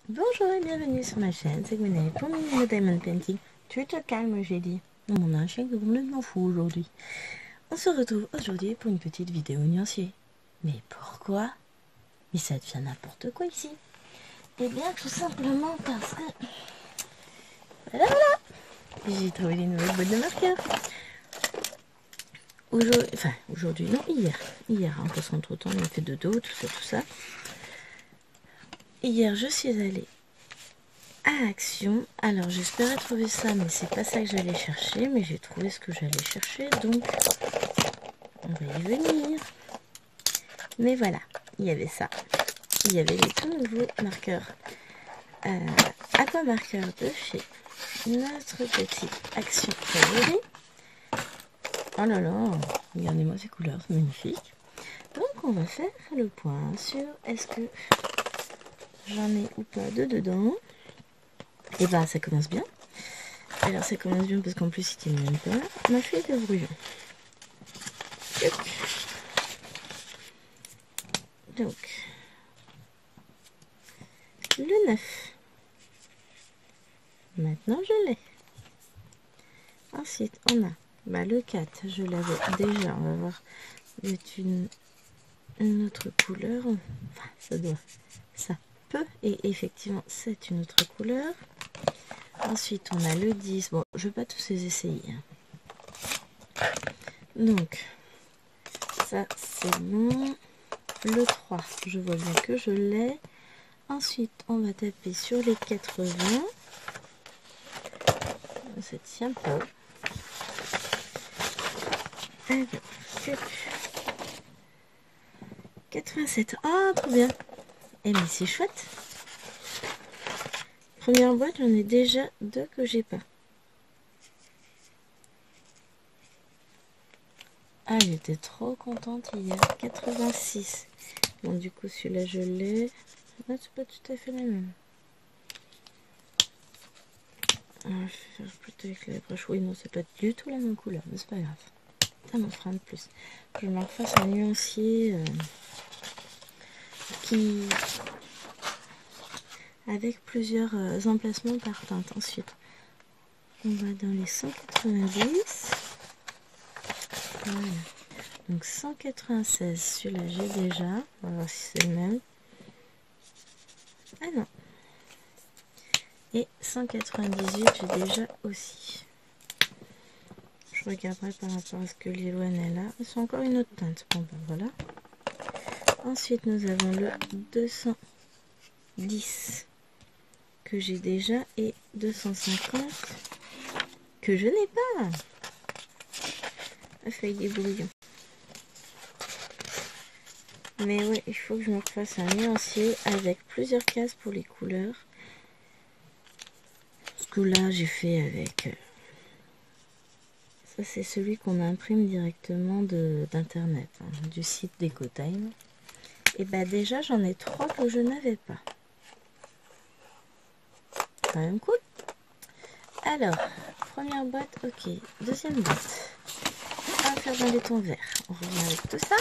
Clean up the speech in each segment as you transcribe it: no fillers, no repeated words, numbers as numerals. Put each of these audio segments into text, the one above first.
Bonjour et bienvenue sur ma chaîne, c'est Gwenaëlle pour Mini Diamond Painting. Tu te calmes, j'ai dit. Non, mon un chien est complètement fou aujourd'hui. On se retrouve aujourd'hui pour une petite vidéo nuancier. Mais pourquoi? Mais ça devient n'importe quoi ici. Eh bien, tout simplement parce que... Voilà, j'ai trouvé les nouvelles boîtes de marqueurs. Aujourd'hui, non, hier. Hier, hein, parce qu'entre temps, on a fait de dos, tout ça. Hier, je suis allée à Action. Alors, j'espérais trouver ça, mais c'est pas ça que j'allais chercher. Mais j'ai trouvé ce que j'allais chercher, donc on va y venir. Mais voilà, il y avait ça. Il y avait les tout nouveaux marqueurs. Aquamarqueurs de chez notre petit Action favori. Oh là là, regardez-moi ces couleurs, c'est magnifique. Donc on va faire le point sur est-ce que j'en ai ou pas de dedans. Et bah ça commence bien. Alors ça commence bien parce qu'en plus c'était même pas ma feuille de brouillon. Donc le 9. Maintenant je l'ai. Ensuite on a le 4, je l'avais déjà. On va voir, c'est une autre couleur. Enfin, ça peut, et effectivement c'est une autre couleur. Ensuite on a le 10. Bon, je vais pas tous les essayer. Donc ça c'est bon. Le 3, je vois bien que je l'ai. Ensuite on va taper sur les 80. Ça tient pas. Alors, 87. Ah, trop bien. Eh mais c'est chouette. Première boîte, j'en ai déjà 2 que j'ai pas. Ah, j'étais trop contente hier. 86. Bon, du coup, celui-là, je l'ai. Ah, c'est pas tout à fait la même. Ah, je vais faire plutôt avec la broche. Oui, non, c'est pas du tout la même couleur, mais c'est pas grave. Ça m'en fera de plus. Je m'en refasse un nuancier qui... avec plusieurs emplacements par teinte. Ensuite, on va dans les 190. Voilà. Donc 196, celui-là j'ai déjà. On va voir si c'est le même. Ah non. Et 198 j'ai déjà aussi. Je regarderai par rapport à ce que Liloane est là. Ils sont encore une autre teinte. Bon ben voilà. Ensuite nous avons le 210 que j'ai déjà et 250 que je n'ai pas. La feuille des brouillons. Mais ouais, il faut que je me refasse un nuancier avec plusieurs cases pour les couleurs. Ce que là j'ai fait avec... Ça c'est celui qu'on imprime directement d'internet, hein, du site d'Ecotime. Et bah déjà j'en ai 3 que je n'avais pas. Quand même cool. Alors, première boîte, ok. Deuxième boîte. On va faire dans les tons verts. On revient avec tout ça.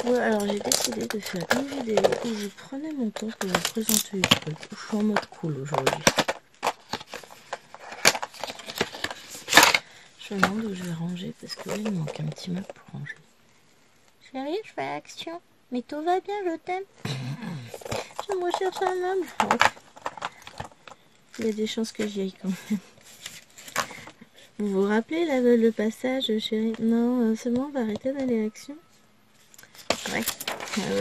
Ouais, alors j'ai décidé de faire une vidéo où je prenais mon temps pour vous présenter les trucs. Je suis en mode cool aujourd'hui. Je me demande où je vais ranger parce que là il me manque un petit meuble pour ranger. Chérie, je fais action. Mais tout va bien, je t'aime. Je me recherche un meuble. Oh. Il y a des chances que j'y aille quand même. Vous vous rappelez là, le passage, chérie? Non, c'est bon, on va arrêter d'aller à Action. Ouais.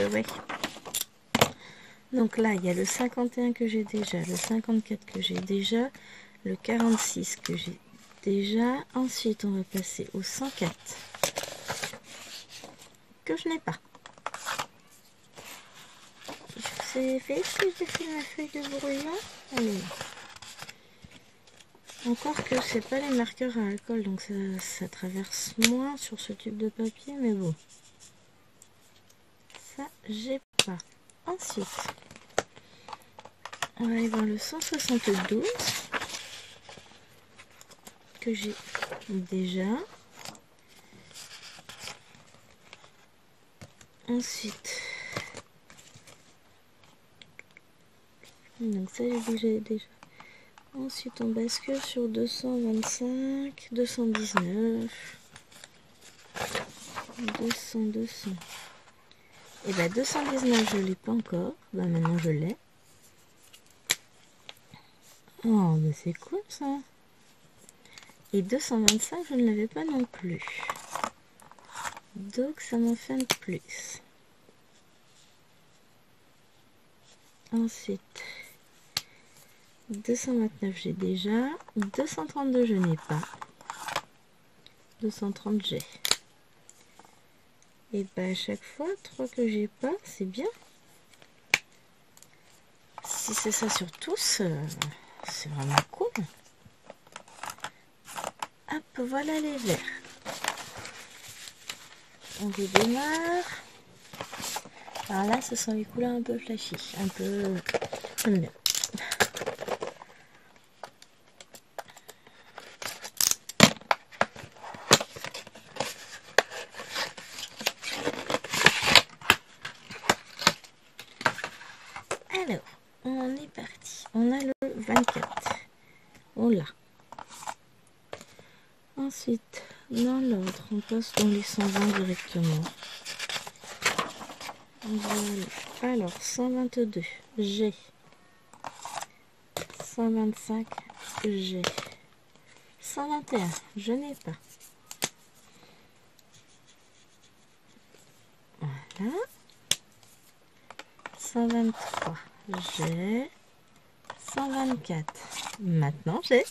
Ouais. Donc là, il y a le 51 que j'ai déjà, le 54 que j'ai déjà, le 46 que j'ai déjà. Ensuite, on va passer au 104 que je n'ai pas. C'est fait que j'ai fait ma feuille de brouillon. Allez. Encore que c'est pas les marqueurs à alcool, donc ça traverse moins sur ce type de papier, mais bon. Ça, j'ai pas. Ensuite, on va aller voir le 172 que j'ai déjà. Ensuite, Donc ça, j'ai dit que j'avais déjà. Ensuite, on bascule sur 225, 219, 200. Et bah 219, je l'ai pas encore. Bah maintenant, je l'ai. Oh, bah c'est cool ça. Et 225, je ne l'avais pas non plus. Donc, ça m'en fait un de plus. Ensuite, 229, j'ai déjà. 232, je n'ai pas. 230, j'ai. Et bah à chaque fois, 3 que j'ai pas, c'est bien. Si c'est ça sur tous, c'est vraiment cool. Hop, voilà les verts. On redémarre. Alors là, ce sont les couleurs un peu flashy, un peu... J'aime bien. Alors, on est parti. On a le 24. On l'a. Ensuite, dans l'ordre, on passe dans les 120 directement. Voilà. Alors, 122, j'ai. 125, j'ai. 121, je n'ai pas. Voilà. 123, j'ai. 124, maintenant j'ai.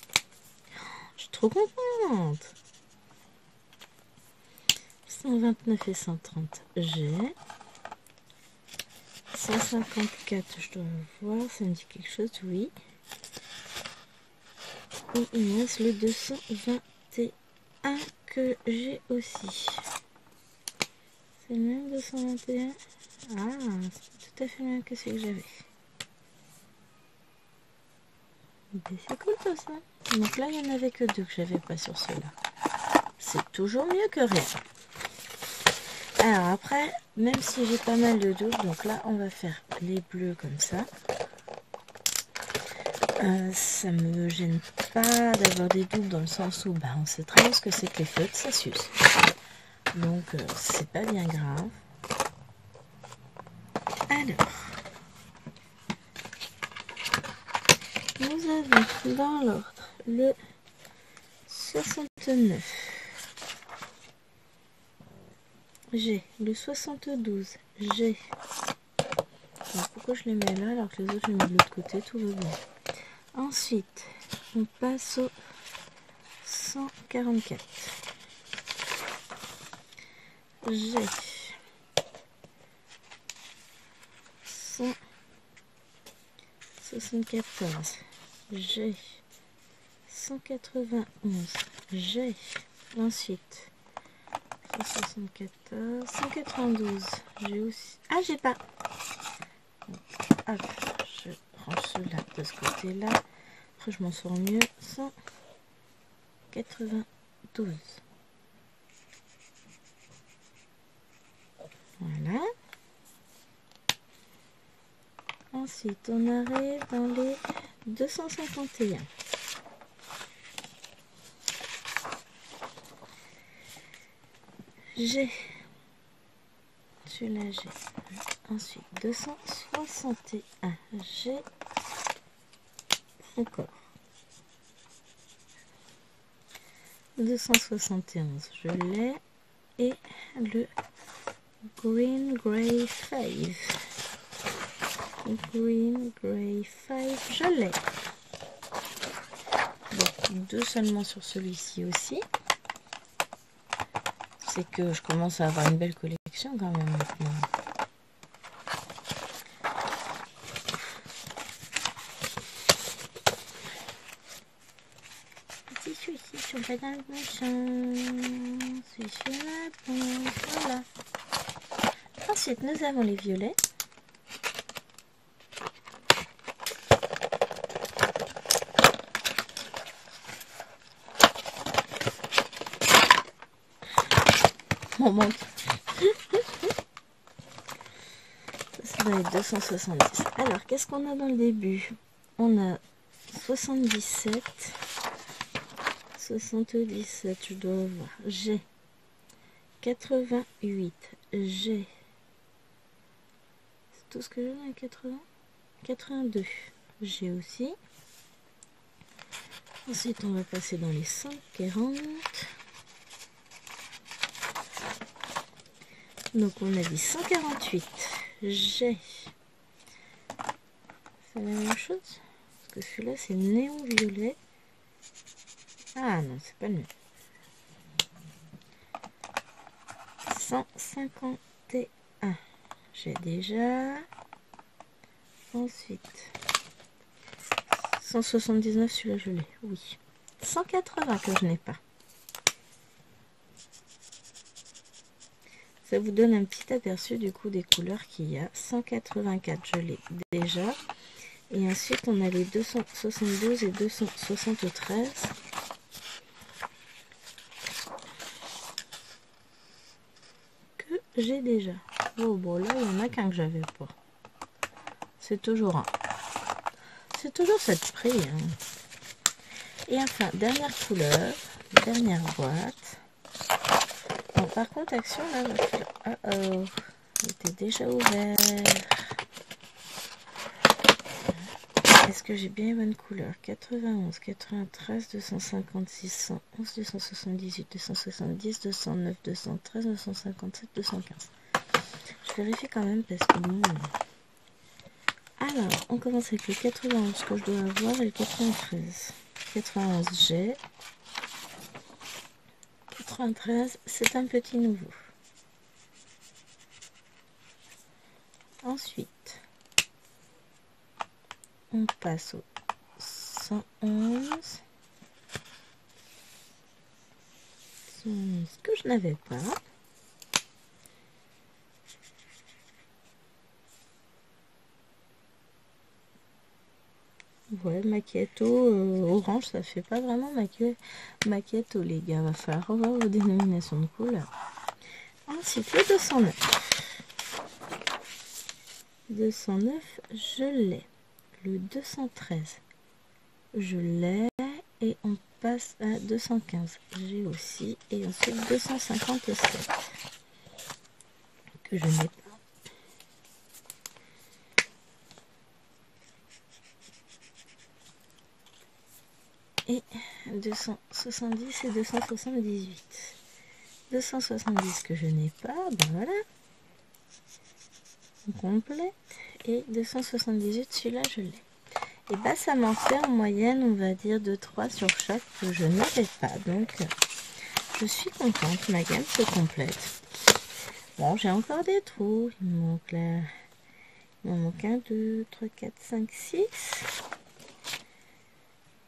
Je suis trop contente. 129 et 130, j'ai. 154, je dois voir, ça me dit quelque chose, oui. Et il me reste le 221 que j'ai aussi. C'est le même 221. Ah, c'est tout à fait le même que celui que j'avais. C'est cool tout ça. Donc là, il n'y en avait que 2 que j'avais pas sur ceux-là. C'est toujours mieux que rien. Alors après, même si j'ai pas mal de doubles, donc là, on va faire les bleus comme ça. Ça me gêne pas d'avoir des doubles dans le sens où on sait très bien ce que c'est que les feutres, ça s'use. Donc c'est pas bien grave. Alors, nous avons dans l'ordre le 69. J'ai le 72. J'ai. Pourquoi je les mets là alors que les autres je les mets de l'autre côté, tout va bien. Ensuite, on passe au 144. J'ai 174. J'ai 191. J'ai ensuite 174. 192. J'ai aussi. Ah, j'ai pas. Hop, je range ceux-là de ce côté-là. Après, je m'en sors mieux. 192. Voilà. Ensuite, on arrive dans les 251. J'ai. Celui-là, j'ai. Ensuite, 261. J'ai. Encore. 271, je l'ai. Et le Green Grey 5. Green Grey 5, je l'ai. Donc, 2 seulement sur celui-ci aussi. C'est que je commence à avoir une belle collection quand même maintenant. Petit celui-ci sur pas dans le machin. Celui-ci bon, voilà. Ensuite, nous avons les violets. Mon manque. dans les 270. Alors, qu'est-ce qu'on a dans le début? On a 77, 77, je dois avoir. J'ai 88, j'ai... C'est tout ce que j'ai dans les 80? 82, j'ai aussi. Ensuite, on va passer dans les 140. Donc, on a dit 148. J'ai... C'est la même chose? Parce que celui-là, c'est néon violet. Ah non, c'est pas le même. 151. J'ai déjà. Ensuite, 179, celui-là, je l'ai. Oui. 180 que je n'ai pas. Ça vous donne un petit aperçu du coup des couleurs qu'il y a. 184, je l'ai déjà. Et ensuite, on a les 272 et 273. Que j'ai déjà. Oh, bon, là, il y en a qu'un que j'avais pas. C'est toujours un. C'est toujours cette prix. Hein. Et enfin, dernière couleur. Dernière boîte. Bon, par contre, action, là, il était déjà ouvert. Est-ce que j'ai bien les bonnes couleurs? 91, 93, 256, 111, 278, 270, 209, 213, 257, 215. Je vérifie quand même parce que bon... Alors, on commence avec le 91 que je dois avoir et le 93. 91, j'ai. 93, c'est un petit nouveau. Ensuite, on passe au 111. 111 que je n'avais pas. Ouais, macchiato orange, ça fait pas vraiment macchiato, les gars. Va falloir revoir vos dénominations de couleurs. Ensuite, le 209. 209, je l'ai. Le 213, je l'ai. Et on passe à 215. J'ai aussi. Et ensuite 257. Que je n'ai pas. Et 270 et 278. 270 que je n'ai pas. Ben voilà. On complète. Et 278, celui-là, je l'ai. Et bah ça m'en fait en moyenne, on va dire, de 3 sur chaque que je n'avais pas. Donc, je suis contente. Ma gamme se complète. Bon, j'ai encore des trous. Il me manque là... Il m'en manque 1, 2, 3, 4, 5, 6,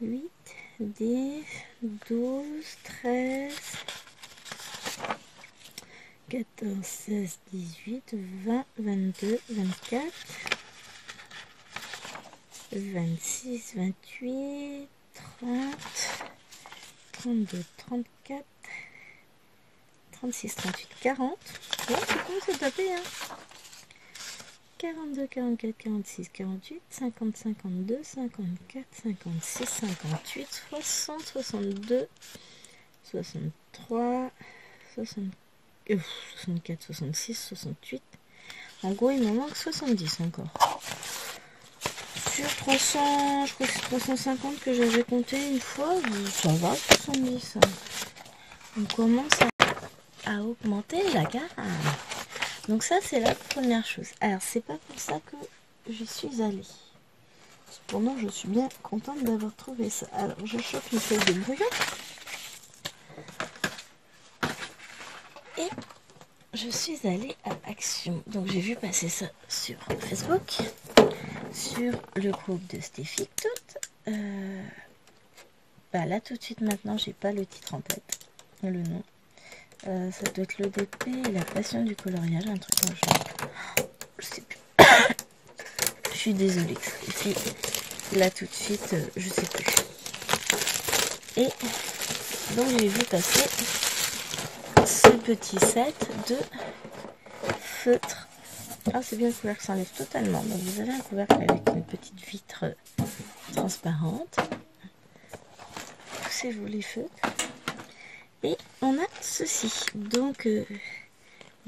8, 10, 12, 13, 14, 16, 18, 20, 22, 24, 26, 28, 30, 32, 34, 36, 38, 40. Ouais, c'est comme ça taper, hein. 42, 44, 46, 48, 50, 52, 54, 56, 58, 60, 62, 63, 64, 66, 68. En gros, il me manque 70 encore. Sur 300, je crois que c'est 350 que j'avais compté une fois. Ça va, 70. On commence à augmenter la gamme. Donc ça, c'est la première chose. Alors, c'est pas pour ça que j'y suis allée. Cependant, je suis bien contente d'avoir trouvé ça. Alors, je chauffe une feuille de brouillon. Et je suis allée à Action. Donc, j'ai vu passer ça sur Facebook, sur le groupe de Steffi Tout. Bah là, tout de suite, maintenant, j'ai pas le titre en tête, le nom. Ça doit être le DP et la passion du coloriage, un truc comme ça. Je sais plus. Je suis désolée. Et puis, là tout de suite, je sais plus. Et donc j'ai vu passer ce petit set de feutres Ah, c'est bien, le couvercle s'enlève totalement. Donc vous avez un couvercle avec une petite vitre transparente. Poussez-vous les feux. Et on a ceci. Donc il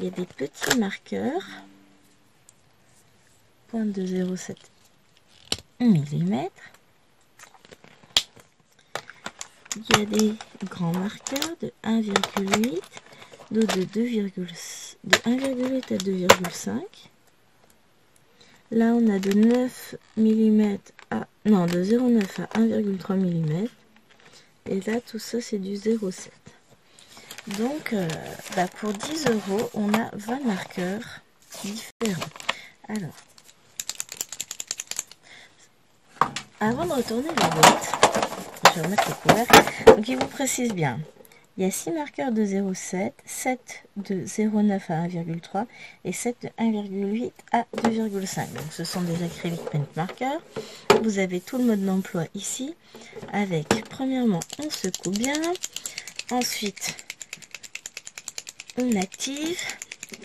y a des petits marqueurs. Pointe de 0,7 mm. Il y a des grands marqueurs de 1,8, d'autres de 1,8 à 2,5. Là, on a de 9 mm à... Non, de 0,9 à 1,3 mm. Et là, tout ça, c'est du 0,7. Donc, pour 10 €, on a 20 marqueurs différents. Alors, avant de retourner la boîte, je vais remettre le couvercle. Donc, il vous précise bien. Il y a 6 marqueurs de 0,7, 7 de 0,9 à 1,3 et 7 de 1,8 à 2,5. Donc, ce sont des acryliques paint marqueurs. Vous avez tout le mode d'emploi ici. Avec, premièrement, on secoue bien. Ensuite, on active.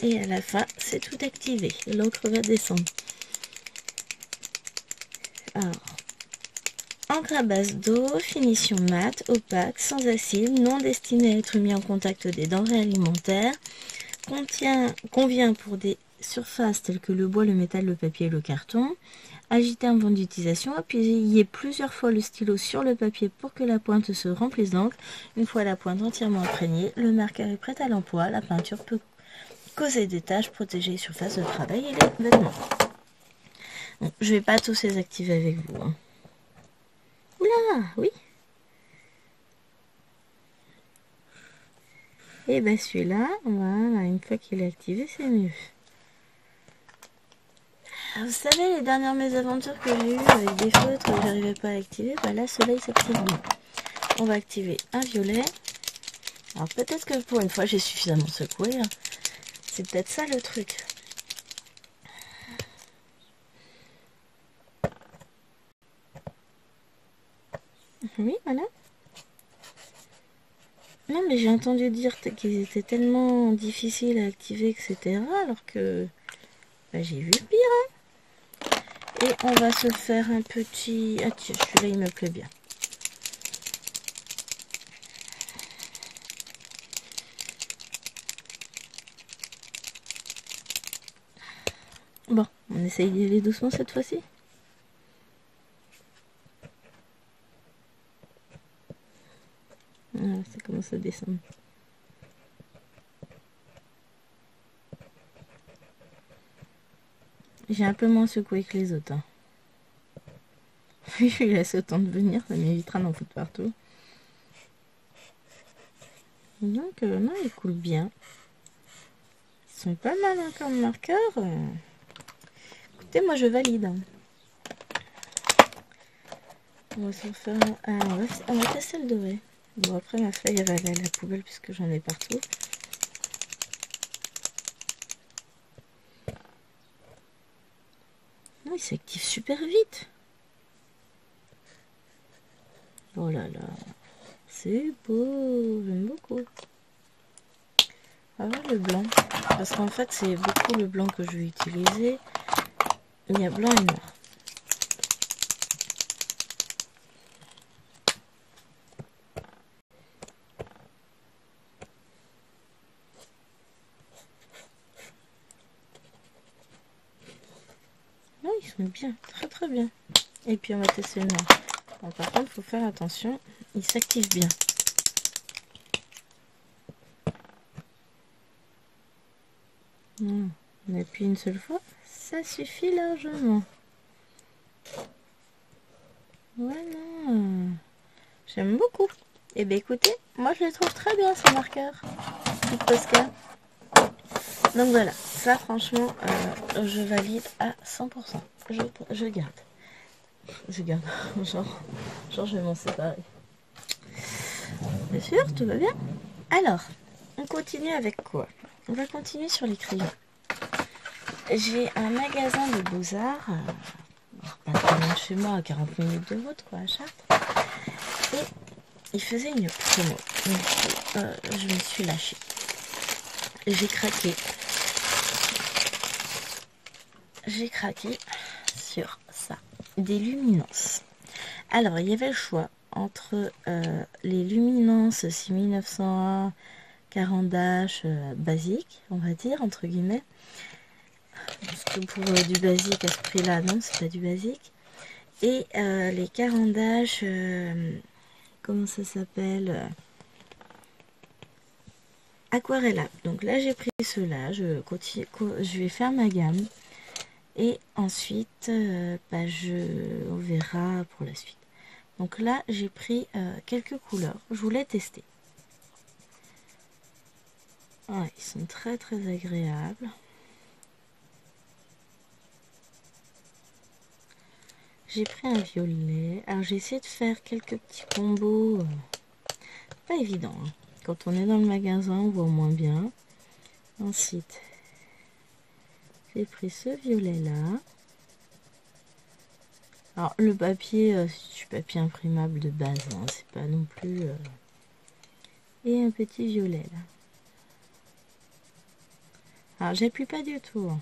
Et à la fin, c'est tout activé. L'encre va descendre. Alors, encre à base d'eau, finition mate, opaque, sans acide, non destinée à être mis en contact des denrées alimentaires. Convient pour des surfaces telles que le bois, le métal, le papier et le carton. Agitez avant d'utilisation, appuyez plusieurs fois le stylo sur le papier pour que la pointe se remplisse d'encre. Une fois la pointe entièrement imprégnée, le marqueur est prêt à l'emploi. La peinture peut causer des taches, protéger les surfaces de travail et les vêtements. Bon, je ne vais pas tous les activer avec vous. Hein. Oula, oui. Et bien celui-là, voilà, une fois qu'il est activé, c'est mieux. Vous savez, les dernières mésaventures que j'ai eues avec des feutres que j'arrivais pas à activer, bah là, cela il s'active bien. On va activer un violet. Alors peut-être que pour une fois, j'ai suffisamment secoué. Hein. C'est peut-être ça le truc. Oui, voilà. Non, mais j'ai entendu dire qu'ils étaient tellement difficiles à activer, etc. Alors que bah, j'ai vu pire. Hein. Et on va se faire un petit... Ah tiens, celui-là, il me plaît bien. Bon, on essaye d'y aller doucement cette fois-ci. Voilà, ça commence à descendre. J'ai un peu moins secoué que les autres. Hein. Je lui laisse autant de venir, ça m'évitera d'en foutre partout. Donc, non, ils coulent bien. Ils sont pas mal hein, comme marqueurs. Écoutez, moi je valide. Hein. On va se faire un... on va tester le doré. Bon, après ma feuille elle va aller à la poubelle puisque j'en ai partout. Non, il s'active super vite. Oh là là. C'est beau. J'aime beaucoup. On va voir le blanc. Parce qu'en fait, c'est beaucoup le blanc que je vais utiliser. Il y a blanc et noir. Non, ils sont bien. Très très bien. Et puis on va tester le noir. Bon, par contre, il faut faire attention. Il s'active bien. On appuie une seule fois. Ça suffit largement. Voilà. J'aime beaucoup. Et bien écoutez, moi je les trouve très bien ces marqueurs. Petite Posca. Donc voilà, ça franchement, je valide à 100%. Je garde. Je garde. Genre je vais m'en séparer. Bien sûr, tout va bien. Alors, on continue avec quoi? On va continuer sur les crayons. J'ai un magasin de Beaux-Arts, pas très loin de chez moi, à 40 minutes de route, quoi, à Chartres. Et il faisait une promo. Donc, je me suis lâchée. J'ai craqué. j'ai craqué sur ça, des luminances. Alors, il y avait le choix entre les luminances 6901 40H basique, on va dire, entre guillemets. Parce que pour du basique à ce prix-là, non, c'est pas du basique. Et les 40H, comment ça s'appelle, aquarellable. Donc là, j'ai pris ceux-là, je vais faire ma gamme. Et ensuite, on verra pour la suite. Donc là, j'ai pris quelques couleurs. Je voulais tester. Ouais, ils sont très très agréables. J'ai pris un violet. Alors j'ai essayé de faire quelques petits combos. Pas évident. Hein. Quand on est dans le magasin, on voit moins bien. Ensuite, j'ai pris ce violet là. Alors le papier, c'est du papier imprimable de base. Hein, c'est pas non plus... Et un petit violet là. Alors j'appuie pas du tout. Hein.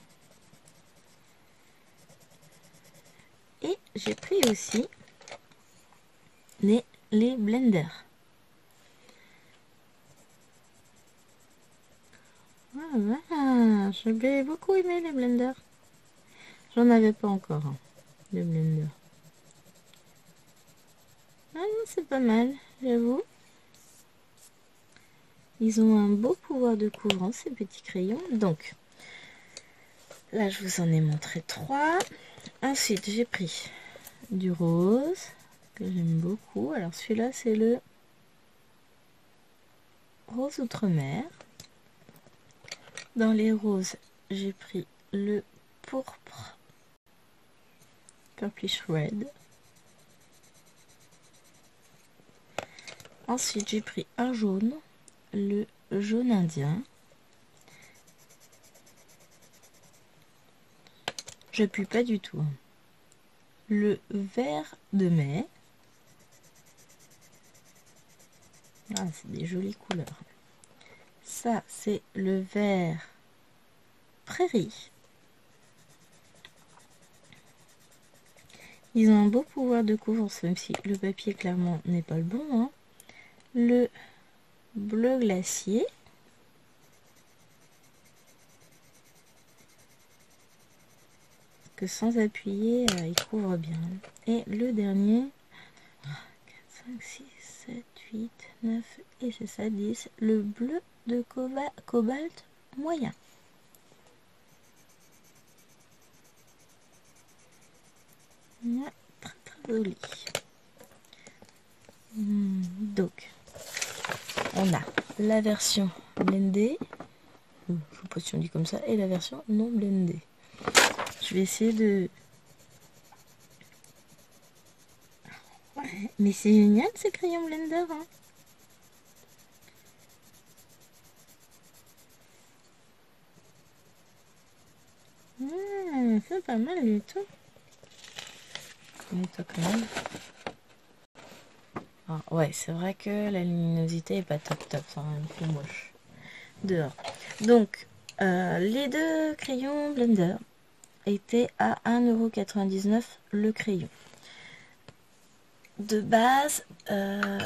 Et j'ai pris aussi les blenders. Ah, j'avais beaucoup aimé les blenders. J'en avais pas encore, hein, les blenders. Ah non, c'est pas mal, j'avoue. Ils ont un beau pouvoir de couvrant, ces petits crayons. Donc, là, je vous en ai montré 3. Ensuite, j'ai pris du rose, que j'aime beaucoup. Alors, celui-là, c'est le rose outre-mer. Dans les roses, j'ai pris le pourpre, Purplish Red. Ensuite, j'ai pris un jaune, le jaune indien. J'appuie pas du tout. Le vert de mai. Ah, c'est des jolies couleurs. Ça, c'est le vert prairie. Ils ont un beau pouvoir de couvrance, même si le papier, clairement, n'est pas le bon. Hein. Le bleu glacier. Que sans appuyer, il couvre bien. Et le dernier, 4, 5, 6, 7, 8, 9, et c'est ça, 10. Le bleu de cobalt moyen. Très très joli. Donc, on a la version blendée, je ne sais pas si on dit comme ça, et la version non blendée. Je vais essayer de... Ouais, mais c'est génial ces crayons blender. Hein. C'est pas mal du tout. Mais toi quand même. Ah, ouais, c'est vrai que la luminosité est pas top top, c'est un peu moche. Dehors. Donc, les deux crayons blender étaient à 1,99 € le crayon. De base, alors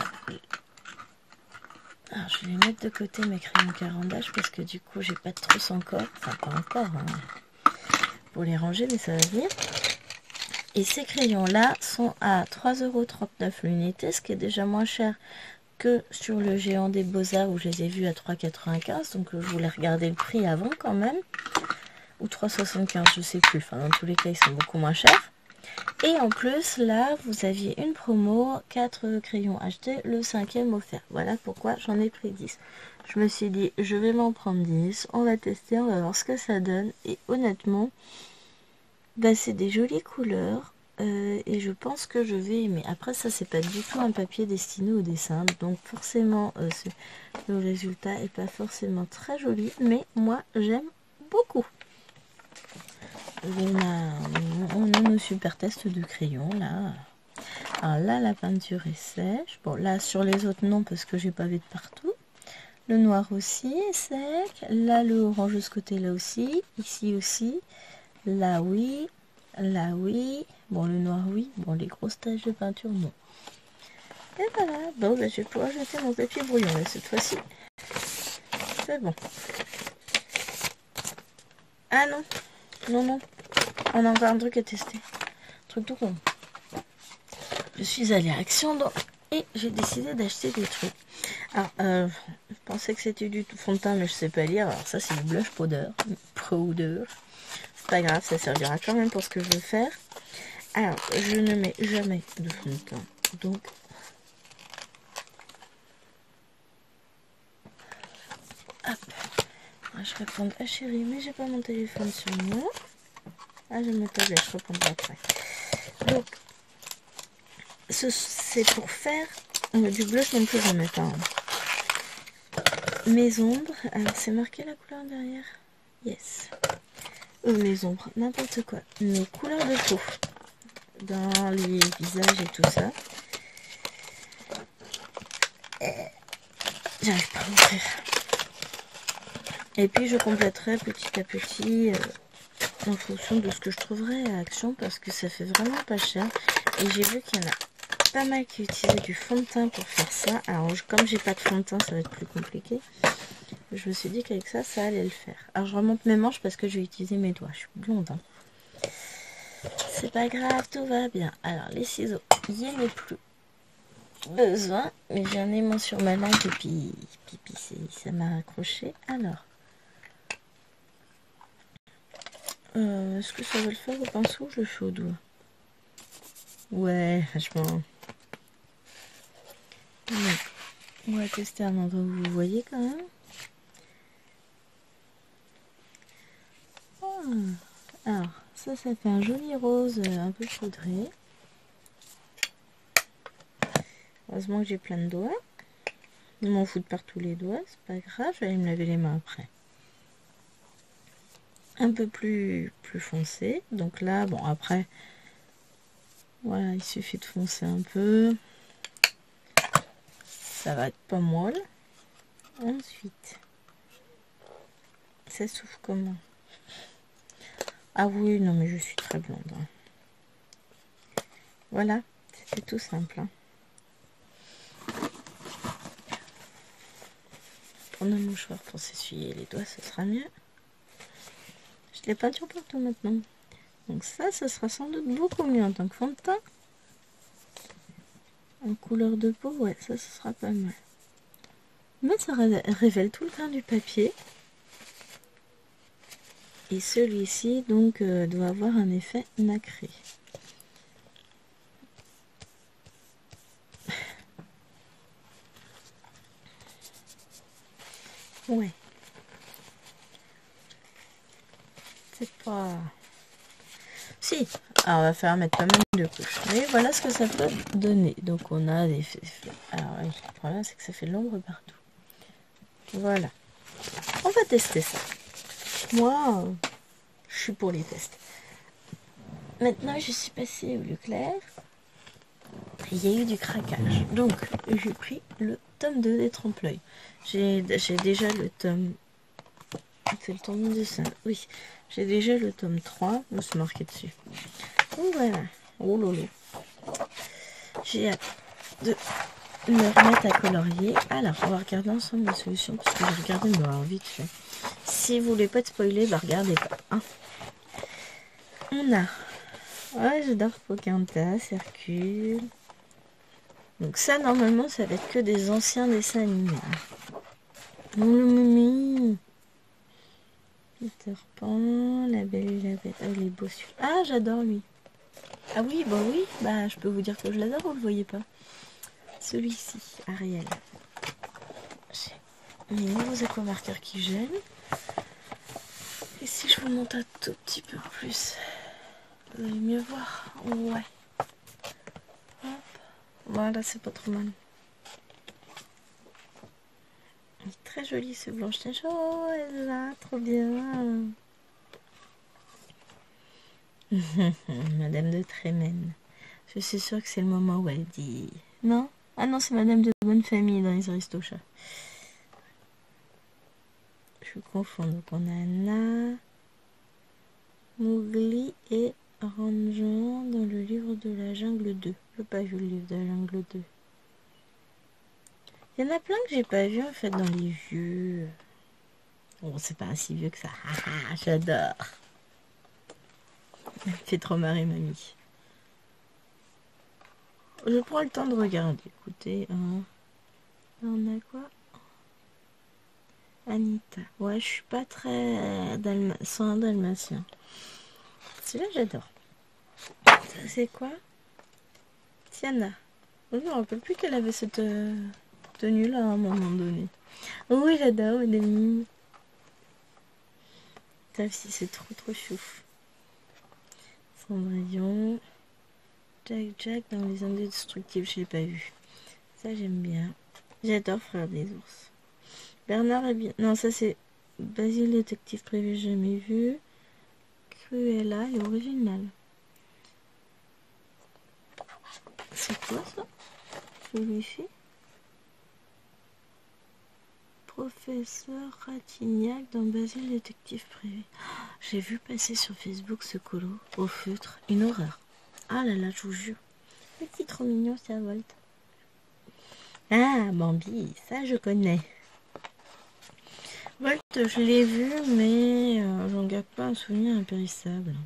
je vais mettre de côté mes crayons 40H parce que du coup j'ai pas de trousse encore, enfin pas encore, hein, pour les ranger, mais ça va venir. Et ces crayons là sont à 3,39 € l'unité, ce qui est déjà moins cher que sur le géant des Beaux-Arts où je les ai vus à 3,95 €, donc je voulais regarder le prix avant quand même, ou 3,75 € je sais plus, enfin dans tous les cas ils sont beaucoup moins chers. Et en plus, là, vous aviez une promo, 4 crayons achetés, le 5e offert. Voilà pourquoi j'en ai pris 10. Je me suis dit, je vais m'en prendre 10, on va tester, on va voir ce que ça donne. Et honnêtement, bah, c'est des jolies couleurs et je pense que je vais aimer. Après, ça, c'est pas du tout un papier destiné au dessin, donc forcément, le résultat est pas forcément très joli, mais moi, j'aime beaucoup. On a nos super tests de crayon là. Alors là la peinture est sèche. Bon là sur les autres non parce que j'ai pavé de partout. Le noir aussi est sec. Là le orange de ce côté là aussi. Ici aussi. Là oui, là oui. Bon, le noir oui. Bon, les grosses taches de peinture non. Et voilà. Bon, bah, je vais pouvoir jeter mon papier brouillon là cette fois-ci. C'est bon. Ah non, non, non. On a encore un truc à tester. Un truc tout con. Je suis allée à Action et j'ai décidé d'acheter des trucs. Alors, je pensais que c'était du fond de teint, mais je sais pas lire. Alors ça, c'est du blush powder. Powder. C'est pas grave, ça servira quand même pour ce que je veux faire. Alors, je ne mets jamais de fond de teint. Donc, hop. Je réponds à chérie, mais j'ai pas mon téléphone sur moi. Ah, je me tablette, je répondrai après. Donc, c'est pour faire du blush non plus, j'en mets pas. Mes ombres, alors c'est marqué la couleur derrière. Yes. Mes ombres, n'importe quoi. Mes couleurs de peau dans les visages et tout ça. J'arrive pas à montrer. Et puis je compléterai petit à petit en fonction de ce que je trouverai à Action parce que ça fait vraiment pas cher. Et j'ai vu qu'il y en a pas mal qui utilisaient du fond de teint pour faire ça. Alors comme j'ai pas de fond de teint, ça va être plus compliqué. Je me suis dit qu'avec ça, ça allait le faire. Alors je remonte mes manches parce que je vais utiliser mes doigts. Je suis blonde. Hein. C'est pas grave, tout va bien. Alors les ciseaux, il n'y en a plus besoin. Mais j'ai un aimant sur ma langue et puis ça m'a accroché. Alors, est-ce que ça va le faire au pinceau ou je le fais au doigt? Ouais, vachement. On va tester un endroit où vous voyez quand même. Alors, ça fait un joli rose un peu poudré. Heureusement que j'ai plein de doigts. Je m'en fous de partout les doigts, c'est pas grave, je vais aller me laver les mains après. Un peu plus foncé. Donc là, bon après, voilà, il suffit de foncer un peu. Ça va être pas molle. Ensuite, ça souffle comment? Ah oui, non mais je suis très blonde. Hein. Voilà, c'était tout simple. Hein. Prendre un mouchoir pour s'essuyer les doigts, ce sera mieux. Je les peinture partout maintenant. Donc ça, ce sera sans doute beaucoup mieux en tant que fond de teint. En couleur de peau, ouais, ça, ce sera pas mal. Mais ça révèle tout le grain du papier. Et celui-ci, donc, doit avoir un effet nacré. Ouais. C'est pas... Si. Alors, on va faire mettre pas mal de couches. Mais voilà ce que ça peut donner. Donc, on a des... Alors, le problème, c'est que ça fait de l'ombre partout. Voilà. On va tester ça. Moi, je suis pour les tests. Maintenant, je suis passée au Leclerc. Il y a eu du craquage. Donc, j'ai pris le tome 2 des Trompe-l'œil. J'ai déjà le tome... C'est le tome 2, ça. Oui. J'ai déjà le tome 3. On se marqué dessus. Donc voilà. Oh lolo. J'ai hâte de me remettre à colorier. Alors, on va regarder ensemble la solution. Parce que j'ai regardé, mais alors vite fait. Si vous voulez pas être spoilé, bah regardez pas. Hein. On a... Ouais, j'adore Pocahontas, Hercule. Donc ça, normalement, ça va être que des anciens dessins animés. Oh, le Mimi. Peter Pan, La Belle et la Bête. Ah, il est beau celui-là. Ah, j'adore lui. Ah oui, bah oui. Bah, je peux vous dire que je l'adore, vous le voyez pas. Celui-ci, Ariel. J'ai mes nouveaux aquamarqueurs qui gênent. Et si je vous montre un tout petit peu plus, vous allez mieux voir. Ouais. Hop. Voilà, c'est pas trop mal. Il est très joli ce Blanche-Neige. Oh, elle est là, trop bien. Madame de Trémène. Je suis sûre que c'est le moment où elle dit... Non? Ah non, c'est Madame de Bonne Famille dans les Aristochats. Je confonds. Donc on a Anna, Mowgli et Ranjan dans le livre de la jungle 2. Je n'ai pas vu le livre de la jungle 2. Il y en a plein que j'ai pas vu en fait dans les vieux. Bon, c'est pas si vieux que ça. J'adore. Ça me fait trop marrer mamie. Je prends le temps de regarder. Écoutez, on a quoi? Anita. Ouais, je suis pas très soin dalmatien. Celui-là, j'adore. Ça, c'est quoi? Tiana. Je ne me rappelle plus qu'elle avait cette tenue-là à un moment donné. Oui, j'adore, Demi. Ça aussi, c'est trop chouf. Cendrillon. Jack dans les Indestructibles, je l'ai pas vu. Ça, j'aime bien. J'adore Frère des ours. Bernard est bien. Non, ça, c'est Basile, détective privé, jamais vu. Cruella est original. C'est quoi ça? Celui-ci? Professeur Ratignac dans Basile, détective privé. J'ai vu passer sur Facebook ce colo au feutre. Une horreur. Ah là là, je vous jure. C'est trop mignon, ça Volt. Ah, Bambi, ça je connais. Volt, je l'ai vu, mais j'en garde pas un souvenir impérissable.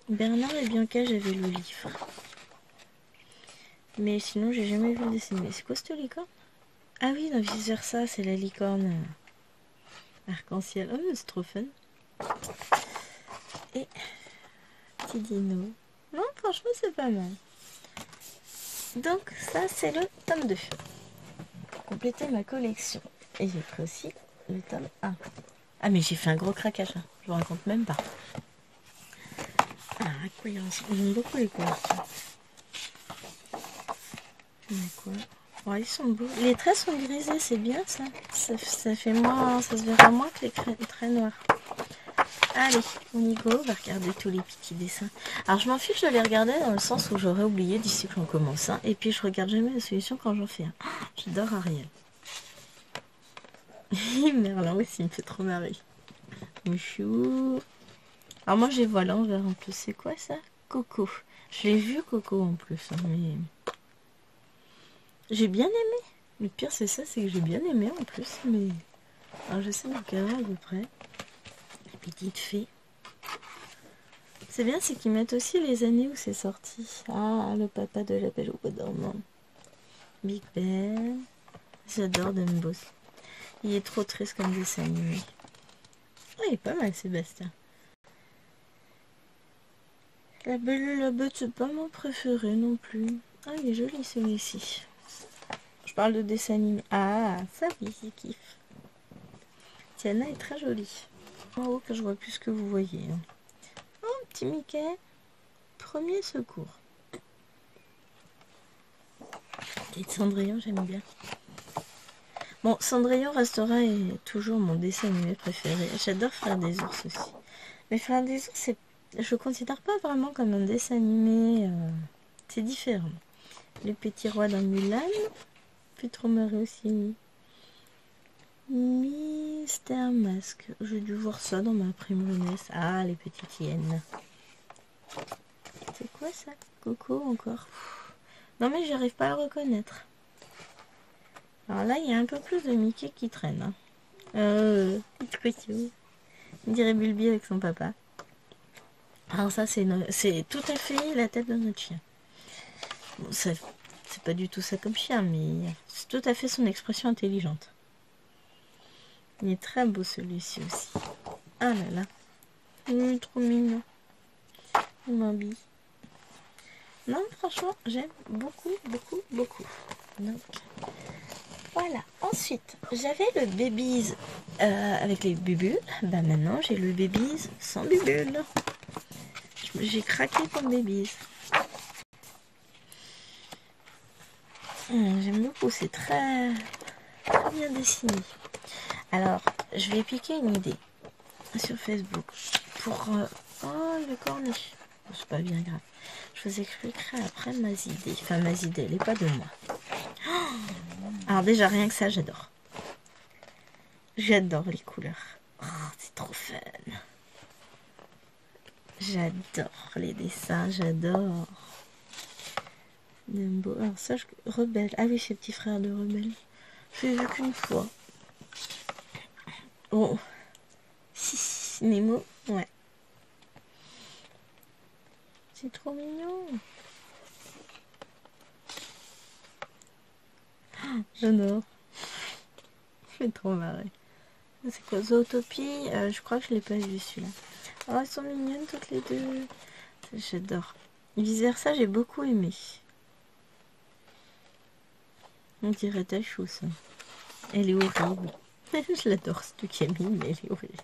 Bernard et Bianca, j'avais le livre. Mais sinon, j'ai jamais vu le dessin. C'est quoi cette licorne? Ah oui, dans Vice Versa, c'est la licorne arc-en-ciel. Oh, c'est trop fun. Et petit dino. Non, franchement, c'est pas mal. Donc, ça, c'est le tome 2. Pour compléter ma collection. Et j'ai pris aussi le tome 1. Ah, mais j'ai fait un gros craquage. Hein. Je vous raconte même pas. Ah, j'aime beaucoup les couleurs. Quoi? Ouais, ils sont beaux. Les traits sont grisés, c'est bien ça. Ça fait moins, ça se verra moins que les traits noirs. Allez, on y go, on va regarder tous les petits dessins. Alors je m'en fiche de les regarder dans le sens où j'aurais oublié d'ici que j'en commence un. Et puis je regarde jamais la solution quand j'en fais un. J'adore Ariel. Merlin aussi, il me fait trop marrer. Mouchou. Alors moi j'ai voilà en vert en plus. C'est quoi ça? Coco. Je l'ai vu Coco en plus, hein, mais j'ai bien aimé. Le pire c'est ça, c'est que j'ai bien aimé en plus, mais alors je sais dans quel ordre à peu près. La petite fée. C'est bien, c'est qu'ils mettent aussi les années où c'est sorti. Ah, le papa de La Belle au Bois dormant. Big Ben. J'adore Dumbo. Il est trop triste comme dessin animé. Oh, il est pas mal Sébastien. La Belle et la Bête, c'est pas mon préféré non plus. Ah, il est joli celui-ci. Je parle de dessin animé. Ah, ça oui, c'est kiff. Tiana est très jolie. En haut que je vois plus ce que vous voyez. Oh, petit Mickey. Premier secours. Petite Cendrillon, j'aime bien. Bon, Cendrillon restera et toujours mon dessin animé préféré. J'adore Frère des ours aussi. Mais Frère des ours, je le considère pas vraiment comme un dessin animé. C'est différent. Le Petit Roi dans Mulan. Puis trop marré aussi. Mystère Masque. J'ai dû voir ça dans ma prime jeunesse. Ah, les petites hyènes. C'est quoi ça? Coco encore. Non mais j'arrive pas à le reconnaître. Alors là, il y a un peu plus de Mickey qui traîne. Hein. On dirait Bulbi avec son papa. Alors ça, c'est tout à fait la tête de notre chien. Bon, c'est pas du tout ça comme chien, mais c'est tout à fait son expression intelligente. Il est très beau celui-ci aussi. Ah là là. Il est trop mignon. Il m'habille. Non, franchement, j'aime beaucoup, beaucoup, beaucoup. Donc, voilà. Ensuite, j'avais le Babies avec les bubules. Bah maintenant, j'ai le Babies sans bubules. J'ai craqué pour le Babies. J'aime beaucoup, c'est très bien dessiné. Alors, je vais piquer une idée sur Facebook pour... oh, le corniche. C'est pas bien grave. Je vous expliquerai après mes idées. Enfin, mes idées, elle n'est pas de moi. Alors déjà, rien que ça, j'adore. J'adore les couleurs. Oh, c'est trop fun. J'adore les dessins, j'adore. Dumbo. Alors ça, Rebelle. Ah oui, c'est petit frère de Rebelle. Je l'ai vu qu'une fois. Oh. Si, Nemo. Ouais. C'est trop mignon. J'adore. Je fais trop marrer. C'est quoi, Zootopie? Je crois que je l'ai pas vu celui-là. Oh, elles sont mignonnes toutes les deux. J'adore. Vice versa, j'ai beaucoup aimé. On dirait ta chou, ça. Elle est horrible. Je l'adore, c'est Camille, mais elle est horrible.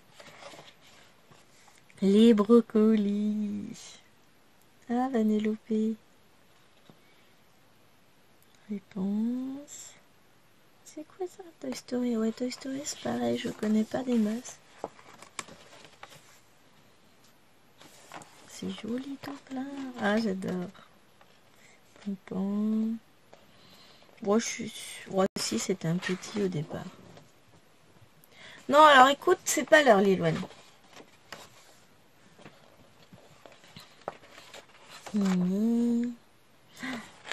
Les brocolis. Ah, Vanellope. Réponse. C'est quoi ça? Toy Story. Ouais, Toy Story, c'est pareil, je connais pas des masses. C'est joli tout plein. Ah, j'adore. Pompon. Moi, si c'était un petit au départ. Non, alors écoute, c'est pas l'heure, Liloine.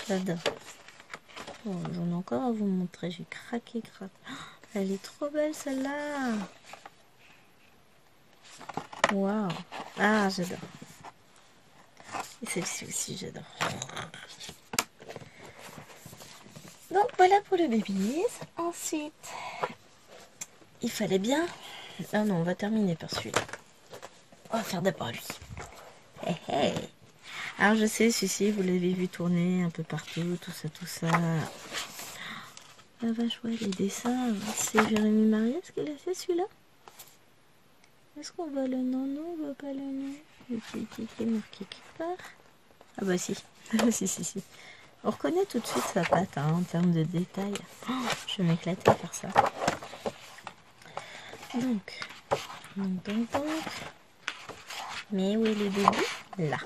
J'adore. Bon, j'en ai encore à vous montrer. J'ai craqué. Elle est trop belle celle-là. Waouh. Ah, j'adore. Et celle-ci aussi, j'adore. Donc voilà pour le baby. Ensuite, il fallait bien... Ah non, on va terminer par celui-là. On va faire d'abord lui. Hey, hey. Alors je sais, celui-ci, vous l'avez vu tourner un peu partout, tout ça. La vache, ouais, les dessins. C'est Jérémy Mariès qui l'a fait celui-là? Est-ce qu'on voit le nom? Non, on voit pas le nom. Le petit qui est marqué quelque part. Ah bah si. si. On reconnaît tout de suite sa patte hein, en termes de détails. Oh, je vais m'éclater à faire ça. Donc. Mais où est le début? Là.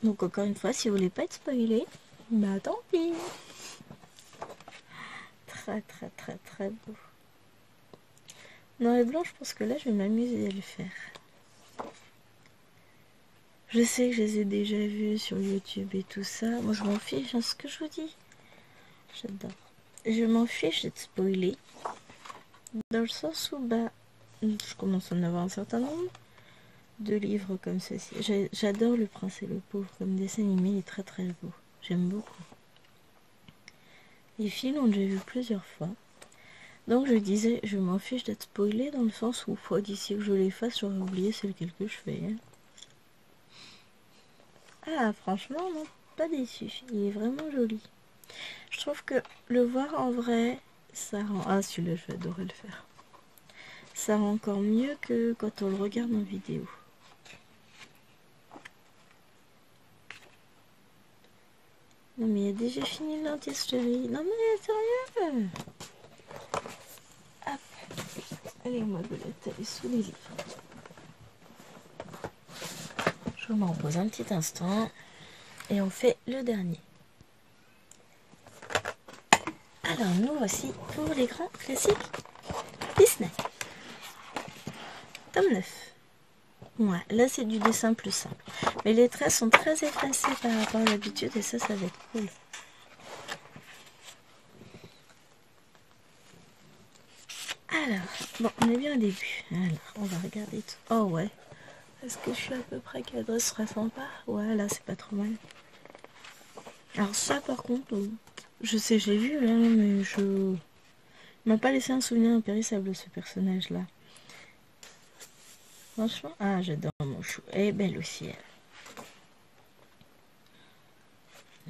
Donc encore une fois, si vous voulez pas être spoilé, bah tant pis. Très beau. Noir et blanc, je pense que là, je vais m'amuser à le faire. Je sais que je les ai déjà vus sur YouTube et tout ça. Moi, je m'en fiche, hein, ce que je vous dis. J'adore. Je m'en fiche d'être spoilé. Dans le sens où, bah, je commence à en avoir un certain nombre de livres comme ceci. J'adore Le Prince et le Pauvre comme dessin animé, il est très beau. J'aime beaucoup. Les films, on déjà vu plusieurs fois. Donc je disais, je m'en fiche d'être spoilé dans le sens où, d'ici que je les fasse, j'aurais oublié c'est lequel que je fais. Hein. Ah, franchement, non, pas déçu. Il est vraiment joli. Je trouve que le voir en vrai, ça rend... Ah, celui-là, je vais adorer le faire. Ça rend encore mieux que quand on le regarde en vidéo. Non, mais il a déjà fini le dentisterie. Non, mais sérieux. Hop. Allez, ma boulette, elle est sous les livres. Je m'en repose un petit instant. Et on fait le dernier. Alors, nous voici pour les grands classiques Disney. Tome 9. Ouais, là c'est du dessin plus simple. Mais les traits sont très effacés par rapport à l'habitude et ça va être cool. Alors, bon, on est bien au début. Alors, on va regarder tout. Oh ouais. Est-ce que je suis à peu près cadré? Ce sera sympa. Ouais, là c'est pas trop mal. Alors ça par contre, je sais, je l'ai vu là, mais je... Il m'a pas laissé un souvenir impérissable ce personnage-là. Franchement, ah j'adore mon chou. Elle est belle aussi elle.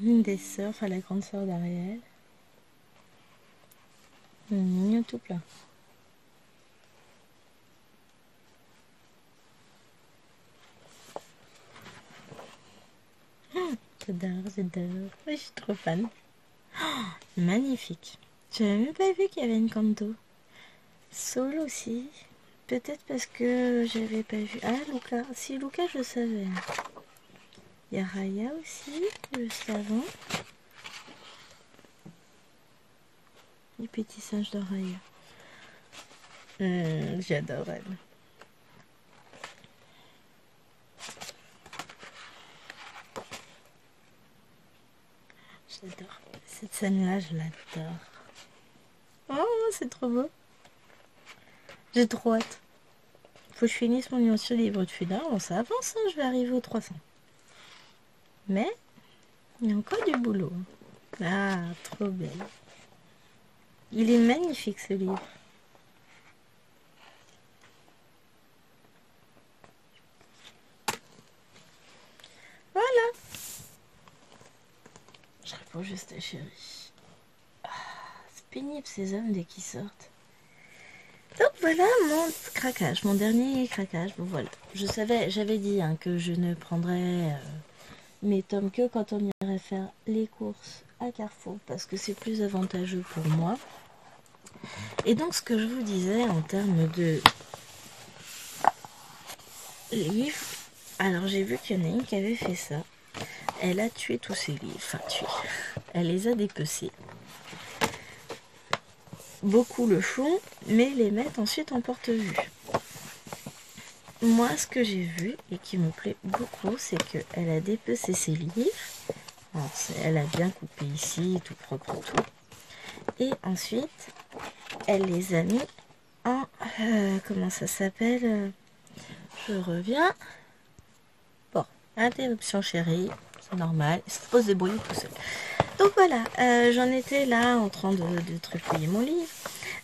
Une des sœurs, enfin la grande sœur d'Ariel. Mignon tout plein. J'adore. Je suis trop fan. Oh, magnifique. J'avais même pas vu qu'il y avait une Kanto. Soul aussi. Peut-être parce que j'avais pas vu. Ah, Luca. Si, Luca, je savais. Il y a Raya aussi, juste avant. Les petits singes de Raya. J'adore elle. J'adore. Cette scène-là, je l'adore. Oh, c'est trop beau. J'ai trop hâte. Faut que je finisse mon nuance livre de Fudard. Bon, ça avance, hein, je vais arriver aux 300. Mais, il y a encore du boulot. Ah, trop belle. Il est magnifique, ce livre. Voilà. Je réponds juste à chérie. Ah, c'est pénible, ces hommes, dès qu'ils sortent. Donc voilà mon craquage, mon dernier craquage. Bon voilà, je savais, j'avais dit hein, que je ne prendrais mes tomes que quand on irait faire les courses à Carrefour parce que c'est plus avantageux pour moi. Et donc ce que je vous disais en termes de livres, alors j'ai vu qu'il y en a une qui avait fait ça. Elle a tué tous ses livres, enfin tué. Elle les a dépecés. Beaucoup le font, mais les mettent ensuite en porte-vue. Moi, ce que j'ai vu et qui me plaît beaucoup, c'est qu'elle a dépecé ses livres. Alors, elle a bien coupé ici, tout propre, tout. Et ensuite, elle les a mis en... comment ça s'appelle Je reviens. Bon, interruption chérie, c'est normal. Il se pose des bruits tout seul. Donc voilà, j'en étais là en train de trifouiller mon livre.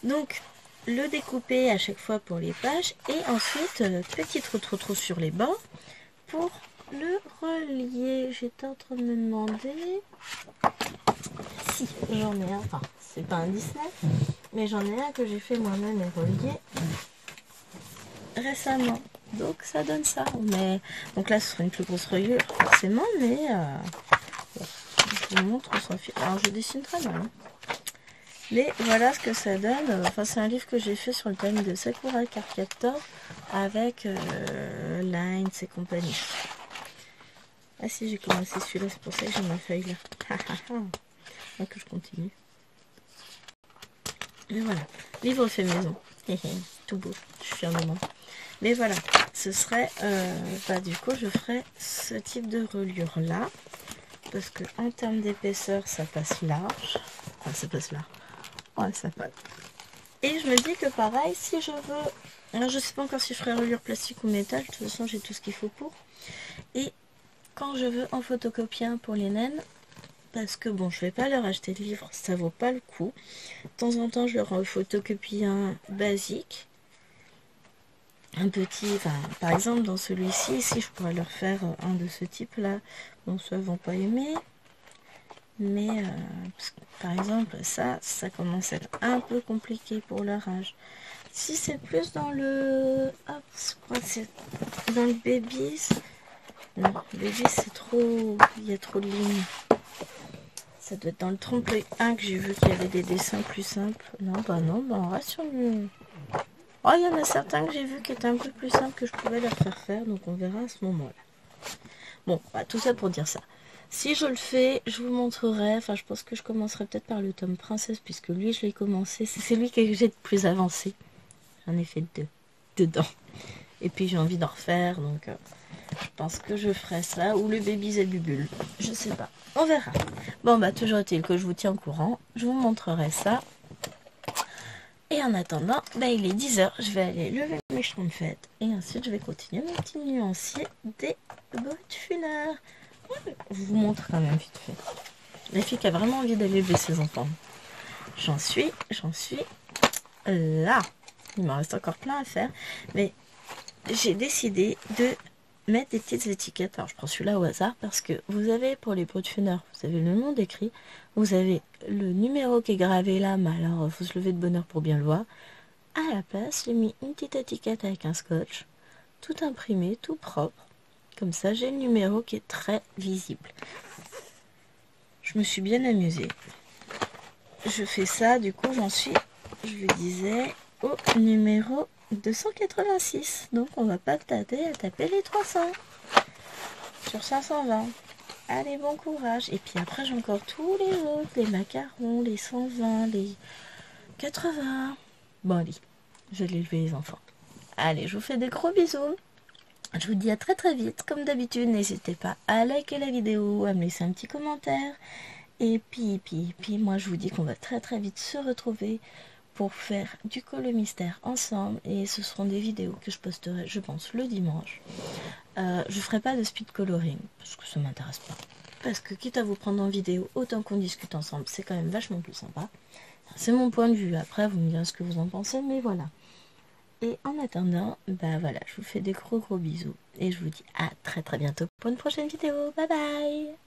Donc, le découper à chaque fois pour les pages et ensuite petit trou sur les bords pour le relier. J'étais en train de me demander si j'en ai un, enfin c'est pas un Disney mais j'en ai un que j'ai fait moi-même et relié récemment, donc ça donne ça. Mais donc là ce sera une plus grosse reliure forcément, mais je vous montre sans fil. Alors je dessine très mal hein. Mais voilà ce que ça donne. Enfin, c'est un livre que j'ai fait sur le thème de Sakura Card Captor avec Lines et compagnie. Ah si, j'ai commencé celui-là, c'est pour ça que j'ai ma feuille là. Donc je continue. Et voilà, livre fait maison. Tout beau, je suis fière de moi. Mais voilà, ce serait, du coup, je ferai ce type de reliure là. Parce que en termes d'épaisseur, ça passe large. Enfin, ça passe large. Ouais, ça passe. Et je me dis que pareil, si je veux... Alors je sais pas encore si je ferai reliure plastique ou métal, de toute façon j'ai tout ce qu'il faut pour. Et quand je veux en photocopier un pour les naines, parce que bon, je vais pas leur acheter de livres, ça vaut pas le coup. De temps en temps, je leur en photocopie un basique. Un petit, enfin, par exemple dans celui-ci, ici je pourrais leur faire un de ce type là. Bon, ça ils vont pas aimer. Mais par exemple ça commence à être un peu compliqué pour leur âge. Si c'est plus dans le... Hop, je crois que c'est dans le babies. Non, babies c'est trop... Il y a trop de lignes. Ça doit être dans le trompe-l'œil 1 que j'ai vu qu'il y avait des dessins plus simples. Non, on reste sur le... Oh, il y en a certains que j'ai vu qui étaient un peu plus simples que je pouvais leur faire. Donc on verra à ce moment-là. Bon, tout ça pour dire ça. Si je le fais, je vous montrerai. Enfin, je pense que je commencerai peut-être par le tome Princesse, puisque lui, je l'ai commencé. C'est celui que j'ai de plus avancé. J'en ai fait 2 dedans. Et puis, j'ai envie d'en refaire. Donc, je pense que je ferai ça. Ou le Baby Zabubule. Je sais pas. On verra. Bon, toujours est-il que je vous tiens au courant. Je vous montrerai ça. Et en attendant, il est 10h. Je vais aller lever mes schtroumpfettes. Et ensuite, je vais continuer mon petit nuancier des Bottfuller. Je vous montre quand même vite fait. La fille qui a vraiment envie d'aller lever ses enfants. J'en suis là. Il m'en reste encore plein à faire. Mais j'ai décidé de mettre des petites étiquettes. Alors je prends celui-là au hasard parce que vous avez pour les Bottfuller, vous avez le nom décrit. Vous avez le numéro qui est gravé là. Mais alors il faut se lever de bonne heure pour bien le voir. À la place, j'ai mis une petite étiquette avec un scotch. Tout imprimé, tout propre. Comme ça, j'ai le numéro qui est très visible. Je me suis bien amusée. Je fais ça, du coup, j'en suis, je lui disais, au numéro 286. Donc, on va pas tarder à taper les 300 sur 520. Allez, bon courage. Et puis après, j'ai encore tous les autres, les macarons, les 120, les 80. Bon, allez, je vais lever les enfants. Allez, je vous fais des gros bisous. Je vous dis à très très vite. Comme d'habitude, n'hésitez pas à liker la vidéo, à me laisser un petit commentaire Et puis, moi je vous dis qu'on va très très vite se retrouver pour faire du Colo Mystère ensemble. Et ce seront des vidéos que je posterai, je pense, le dimanche. Je ferai pas de speed coloring, parce que ça m'intéresse pas. Parce que quitte à vous prendre en vidéo, autant qu'on discute ensemble, c'est quand même vachement plus sympa. C'est mon point de vue, après vous me direz ce que vous en pensez, mais voilà. Et en attendant, bah voilà, je vous fais des gros bisous. Et je vous dis à très très bientôt pour une prochaine vidéo. Bye bye!